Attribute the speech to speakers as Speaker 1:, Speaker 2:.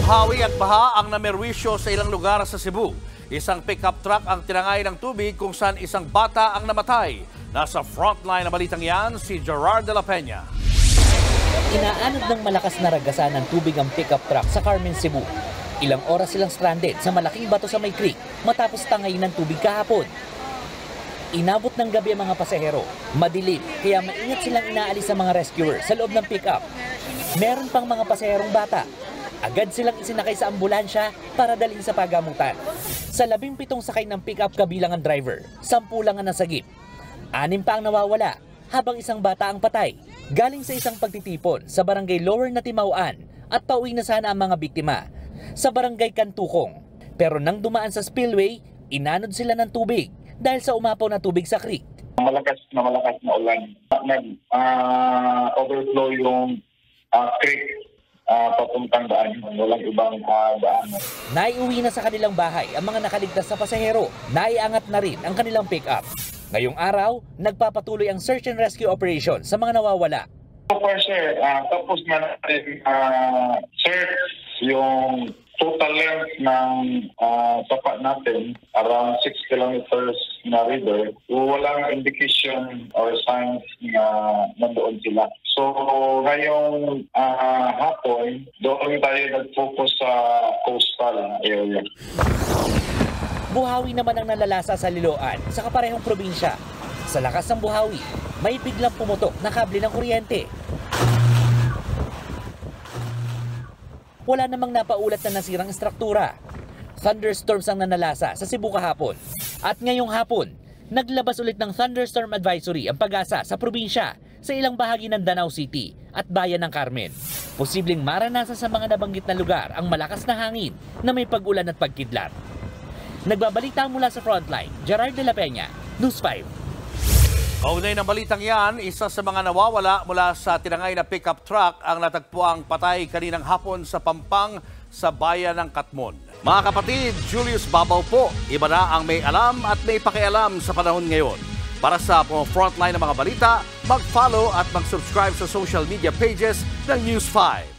Speaker 1: Buhawi at baha ang namerwisyo sa ilang lugar sa Cebu. Isang pickup truck ang tinangay ng tubig kung saan isang bata ang namatay. Nasa frontline na balitang yan si Gerard de la Peña.
Speaker 2: Inaanod ng malakas na ragasan ng tubig ang pickup truck sa Carmen, Cebu. Ilang oras silang stranded sa malaking bato sa may creek matapos tangayin ng tubig kahapon. Inabot ng gabi ang mga pasahero. Madilim, kaya maingat silang inaalis sa mga rescuer sa loob ng pickup. Meron pang mga pasaherong bata. Agad silang isinakay sa ambulansya para dalhin sa pagamutan. Sa 17 sakay ng pickup kabilang ang driver, 10 lang ang nasagip. 6 pa ang nawawala, habang isang bata ang patay. Galing sa isang pagtitipon sa barangay Lower na Timauan at pauwi na sana ang mga biktima sa barangay Kantukong. Pero nang dumaan sa spillway, inanod sila ng tubig dahil sa umapaw na tubig sa creek.
Speaker 3: Malakas na ulan. Nag-overflow yung creek papuntang daan. Walang ibang daan.
Speaker 2: Naiuwi na sa kanilang bahay ang mga nakaligtas na pasahero. Naiangat na rin ang kanilang pick-up. Ngayong araw, nagpapatuloy ang search and rescue operation sa mga nawawala.
Speaker 3: So far, sir, tapos na natin search yung total length ng tapat natin, around 6 kilometers na river. Walang indication or signs na nandoon sila. So ngayong hapon, doon tayo nag-focus sa coastal area.
Speaker 2: Buhawi naman ang nalalasa sa Liloan sa kaparehong probinsya. Sa lakas ng buhawi, may biglang pumutok na kable ng kuryente. Wala namang napaulat na nasirang istruktura. Thunderstorms ang nanalasa sa Cebu kahapon. At ngayong hapon, naglabas ulit ng thunderstorm advisory ang Pag-asa sa probinsya sa ilang bahagi ng Danau City at bayan ng Carmen. Posibleng maranasan sa mga nabanggit na lugar ang malakas na hangin na may pag-ulan at pagkidlat. Nagbabalita mula sa frontline, Gerard de la Peña, News 5.
Speaker 1: Kaunay ng balitang yan, isa sa mga nawawala mula sa tinangay na pickup truck ang natagpuang patay kaninang hapon sa Pampang sa bayan ng Katmon. Mga kapatid, Julius Babaw po. Iba na ang may alam at may pakialam sa panahon ngayon. Para sa frontline ng mga balita, mag-follow at mag-subscribe sa social media pages ng News 5.